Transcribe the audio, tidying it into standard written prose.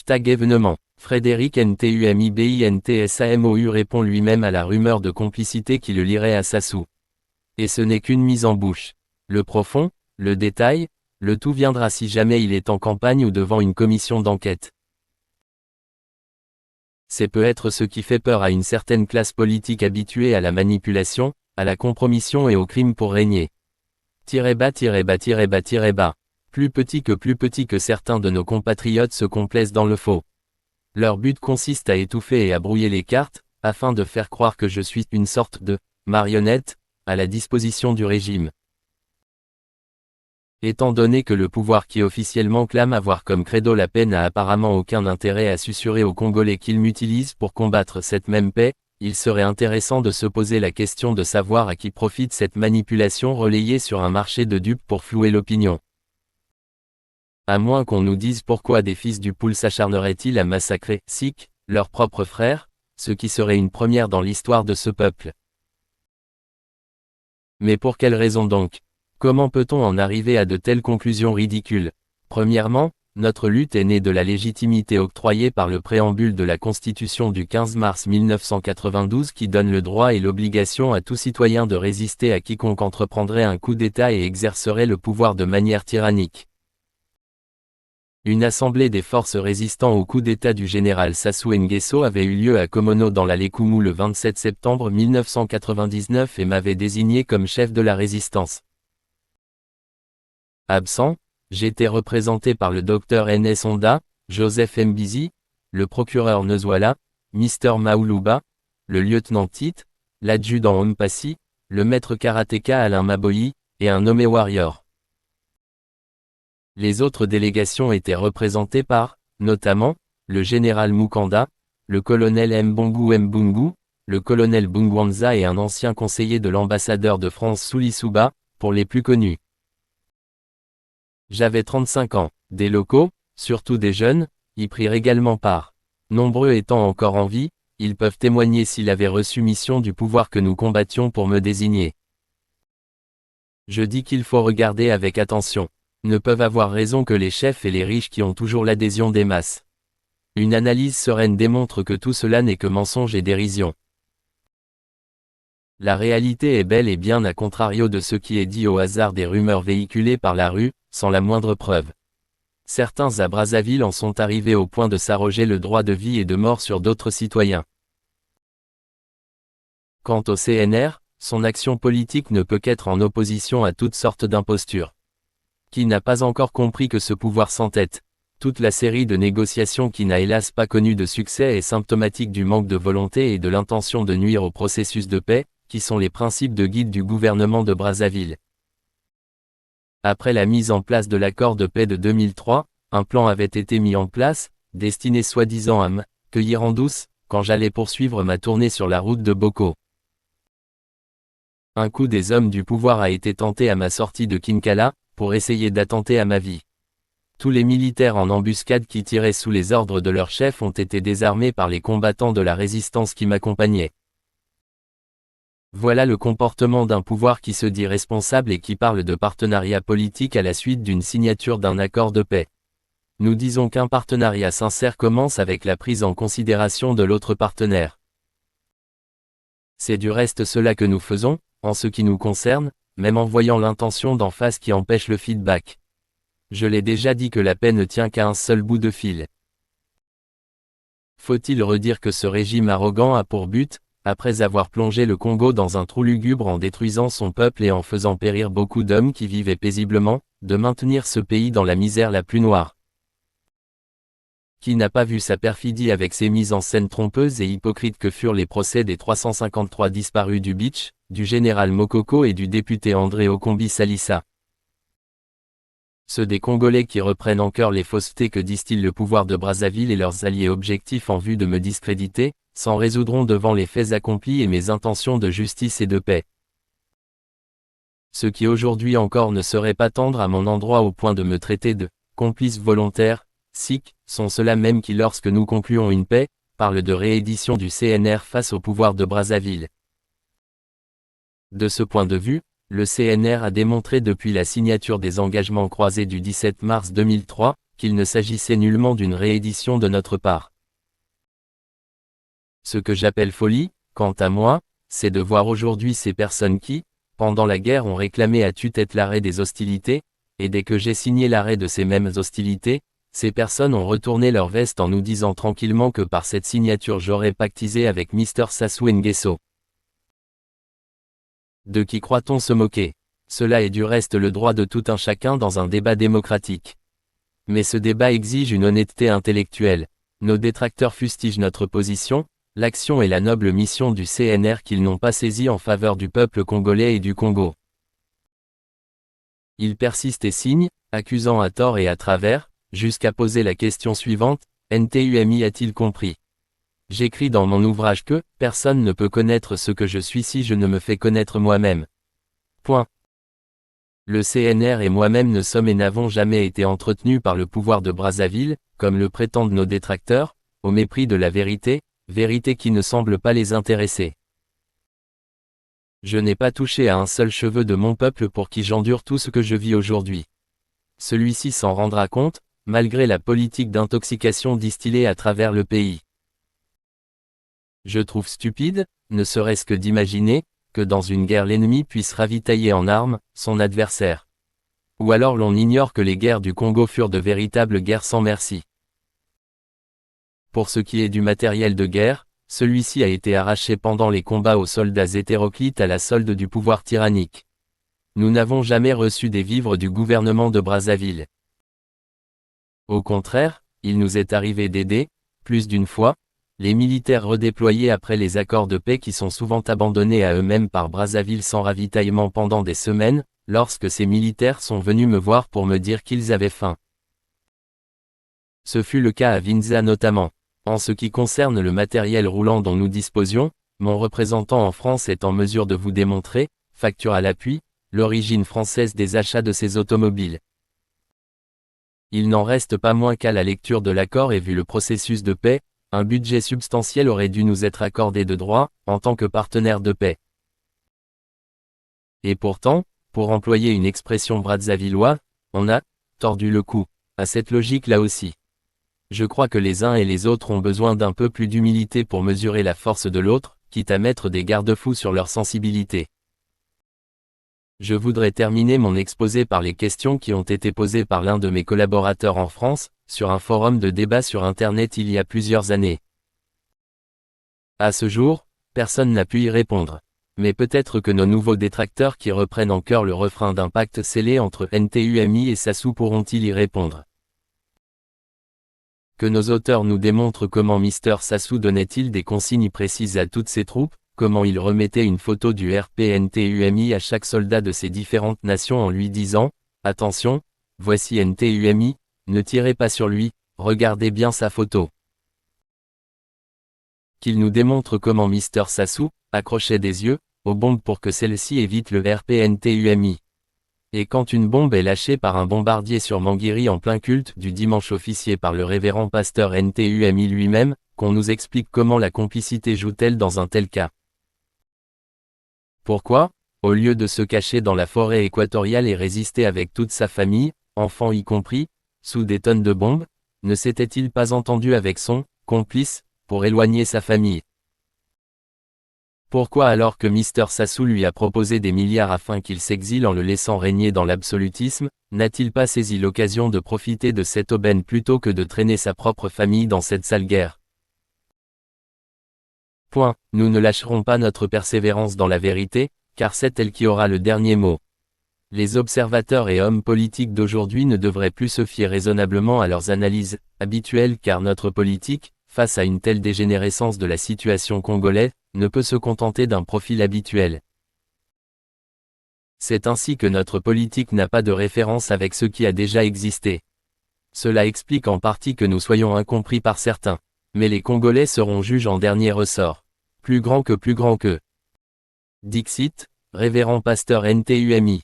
Tag événement. Frédéric Ntumi-Bintssamou répond lui-même à la rumeur de complicité qui le lierait à Sassou. Et ce n'est qu'une mise en bouche. Le profond, le détail, le tout viendra si jamais il est en campagne ou devant une commission d'enquête. C'est peut-être ce qui fait peur à une certaine classe politique habituée à la manipulation, à la compromission et au crime pour régner. _bas. Plus petit que certains de nos compatriotes se complaisent dans le faux. Leur but consiste à étouffer et à brouiller les cartes, afin de faire croire que je suis une sorte de marionnette, à la disposition du régime. Étant donné que le pouvoir qui officiellement clame avoir comme credo la paix n'a apparemment aucun intérêt à susurrer aux Congolais qu'il m'utilise pour combattre cette même paix, il serait intéressant de se poser la question de savoir à qui profite cette manipulation relayée sur un marché de dupes pour flouer l'opinion. À moins qu'on nous dise pourquoi des fils du Poul s'acharneraient-ils à massacrer, Sikh, leurs propres frères, ce qui serait une première dans l'histoire de ce peuple. Mais pour quelle raison donc? Comment peut-on en arriver à de telles conclusions ridicules? Premièrement, notre lutte est née de la légitimité octroyée par le préambule de la Constitution du 15 mars 1992 qui donne le droit et l'obligation à tout citoyen de résister à quiconque entreprendrait un coup d'État et exercerait le pouvoir de manière tyrannique. Une assemblée des forces résistant au coup d'État du général Sassou Nguesso avait eu lieu à Komono dans la Lekumu le 27 septembre 1999 et m'avait désigné comme chef de la résistance. Absent, j'étais représenté par le docteur N.S. Honda, Joseph Mbizi, le procureur Nezwala, Mr Maoulouba, le lieutenant Tite, l'adjudant Ompassi, le maître karatéka Alain Maboyi, et un nommé warrior. Les autres délégations étaient représentées par, notamment, le général Mukanda, le colonel Mbongu Mbungu, le colonel Bungwanza et un ancien conseiller de l'ambassadeur de France Soulisuba, pour les plus connus. J'avais 35 ans. Des locaux, surtout des jeunes, y prirent également part. Nombreux étant encore en vie, ils peuvent témoigner s'il avait reçu mission du pouvoir que nous combattions pour me désigner. Je dis qu'il faut regarder avec attention. Ne peuvent avoir raison que les chefs et les riches qui ont toujours l'adhésion des masses. Une analyse sereine démontre que tout cela n'est que mensonge et dérision. La réalité est bel et bien à contrario de ce qui est dit au hasard des rumeurs véhiculées par la rue, sans la moindre preuve. Certains à Brazzaville en sont arrivés au point de s'arroger le droit de vie et de mort sur d'autres citoyens. Quant au CNR, son action politique ne peut qu'être en opposition à toutes sortes d'impostures. Qui n'a pas encore compris que ce pouvoir s'entête? Toute la série de négociations qui n'a hélas pas connu de succès est symptomatique du manque de volonté et de l'intention de nuire au processus de paix, qui sont les principes de guide du gouvernement de Brazzaville. Après la mise en place de l'accord de paix de 2003, un plan avait été mis en place, destiné soi-disant à me cueillir en douce, quand j'allais poursuivre ma tournée sur la route de Boko. Un coup des hommes du pouvoir a été tenté à ma sortie de Kinkala, pour essayer d'attenter à ma vie. Tous les militaires en embuscade qui tiraient sous les ordres de leur chef ont été désarmés par les combattants de la résistance qui m'accompagnaient. Voilà le comportement d'un pouvoir qui se dit responsable et qui parle de partenariat politique à la suite d'une signature d'un accord de paix. Nous disons qu'un partenariat sincère commence avec la prise en considération de l'autre partenaire. C'est du reste cela que nous faisons, en ce qui nous concerne, même en voyant l'intention d'en face qui empêche le feedback. Je l'ai déjà dit que la paix ne tient qu'à un seul bout de fil. Faut-il redire que ce régime arrogant a pour but, après avoir plongé le Congo dans un trou lugubre en détruisant son peuple et en faisant périr beaucoup d'hommes qui vivaient paisiblement, de maintenir ce pays dans la misère la plus noire? Qui n'a pas vu sa perfidie avec ses mises en scène trompeuses et hypocrites que furent les procès des 353 disparus du Beach, du général Mokoko et du député André Okombi Salissa? Ceux des Congolais qui reprennent en cœur les faussetés que distille le pouvoir de Brazzaville et leurs alliés objectifs en vue de me discréditer, s'en résoudront devant les faits accomplis et mes intentions de justice et de paix. Ceux qui aujourd'hui encore ne seraient pas tendres à mon endroit au point de me traiter de complice volontaire, Sikh, sont ceux-là même qui lorsque nous concluons une paix, parlent de réédition du CNR face au pouvoir de Brazzaville. De ce point de vue, le CNR a démontré depuis la signature des engagements croisés du 17 mars 2003, qu'il ne s'agissait nullement d'une réédition de notre part. Ce que j'appelle folie, quant à moi, c'est de voir aujourd'hui ces personnes qui, pendant la guerre ont réclamé à tue-tête l'arrêt des hostilités, et dès que j'ai signé l'arrêt de ces mêmes hostilités, ces personnes ont retourné leur veste en nous disant tranquillement que par cette signature j'aurais pactisé avec Mr Sassou Nguesso. De qui croit-on se moquer? Cela est du reste le droit de tout un chacun dans un débat démocratique. Mais ce débat exige une honnêteté intellectuelle. Nos détracteurs fustigent notre position, l'action et la noble mission du CNR qu'ils n'ont pas saisie en faveur du peuple congolais et du Congo. Ils persistent et signent, accusant à tort et à travers, jusqu'à poser la question suivante, NTUMI a-t-il compris? J'écris dans mon ouvrage que « Personne ne peut connaître ce que je suis si je ne me fais connaître moi-même. » Point. Le CNR et moi-même ne sommes et n'avons jamais été entretenus par le pouvoir de Brazzaville, comme le prétendent nos détracteurs, au mépris de la vérité, vérité qui ne semble pas les intéresser. Je n'ai pas touché à un seul cheveu de mon peuple pour qui j'endure tout ce que je vis aujourd'hui. Celui-ci s'en rendra compte, malgré la politique d'intoxication distillée à travers le pays. Je trouve stupide, ne serait-ce que d'imaginer, que dans une guerre l'ennemi puisse ravitailler en armes son adversaire. Ou alors l'on ignore que les guerres du Congo furent de véritables guerres sans merci. Pour ce qui est du matériel de guerre, celui-ci a été arraché pendant les combats aux soldats hétéroclites à la solde du pouvoir tyrannique. Nous n'avons jamais reçu des vivres du gouvernement de Brazzaville. Au contraire, il nous est arrivé d'aider, plus d'une fois, les militaires redéployés après les accords de paix qui sont souvent abandonnés à eux-mêmes par Brazzaville sans ravitaillement pendant des semaines, lorsque ces militaires sont venus me voir pour me dire qu'ils avaient faim. Ce fut le cas à Vinza notamment. En ce qui concerne le matériel roulant dont nous disposions, mon représentant en France est en mesure de vous démontrer, facture à l'appui, l'origine française des achats de ces automobiles. Il n'en reste pas moins qu'à la lecture de l'accord et vu le processus de paix, un budget substantiel aurait dû nous être accordé de droit, en tant que partenaire de paix. Et pourtant, pour employer une expression brazzavilloise, on a tordu le cou à cette logique là aussi. Je crois que les uns et les autres ont besoin d'un peu plus d'humilité pour mesurer la force de l'autre, quitte à mettre des garde-fous sur leur sensibilité. Je voudrais terminer mon exposé par les questions qui ont été posées par l'un de mes collaborateurs en France, sur un forum de débat sur Internet il y a plusieurs années. À ce jour, personne n'a pu y répondre. Mais peut-être que nos nouveaux détracteurs qui reprennent en chœur le refrain d'un pacte scellé entre NTUMI et Sassou pourront-ils y répondre. Que nos auteurs nous démontrent comment Mr Sassou donnait-il des consignes précises à toutes ses troupes, comment il remettait une photo du RPNTUMI à chaque soldat de ces différentes nations en lui disant « Attention, voici NTUMI, ne tirez pas sur lui, regardez bien sa photo. » Qu'il nous démontre comment Mr Sassou accrochait des yeux aux bombes pour que celles-ci évitent le RPNTUMI. Et quand une bombe est lâchée par un bombardier sur Manguiri en plein culte du dimanche officié par le révérend pasteur NTUMI lui-même, qu'on nous explique comment la complicité joue-t-elle dans un tel cas. Pourquoi, au lieu de se cacher dans la forêt équatoriale et résister avec toute sa famille, enfants y compris, sous des tonnes de bombes, ne s'était-il pas entendu avec son complice, pour éloigner sa famille? Pourquoi alors que Mr Sassou lui a proposé des milliards afin qu'il s'exile en le laissant régner dans l'absolutisme, n'a-t-il pas saisi l'occasion de profiter de cette aubaine plutôt que de traîner sa propre famille dans cette sale guerre? Point. Nous ne lâcherons pas notre persévérance dans la vérité, car c'est elle qui aura le dernier mot. Les observateurs et hommes politiques d'aujourd'hui ne devraient plus se fier raisonnablement à leurs analyses habituelles car notre politique, face à une telle dégénérescence de la situation congolaise, ne peut se contenter d'un profil habituel. C'est ainsi que notre politique n'a pas de référence avec ce qui a déjà existé. Cela explique en partie que nous soyons incompris par certains. Mais les Congolais seront juges en dernier ressort. Plus grand que. Dixit, révérend pasteur NTUMI.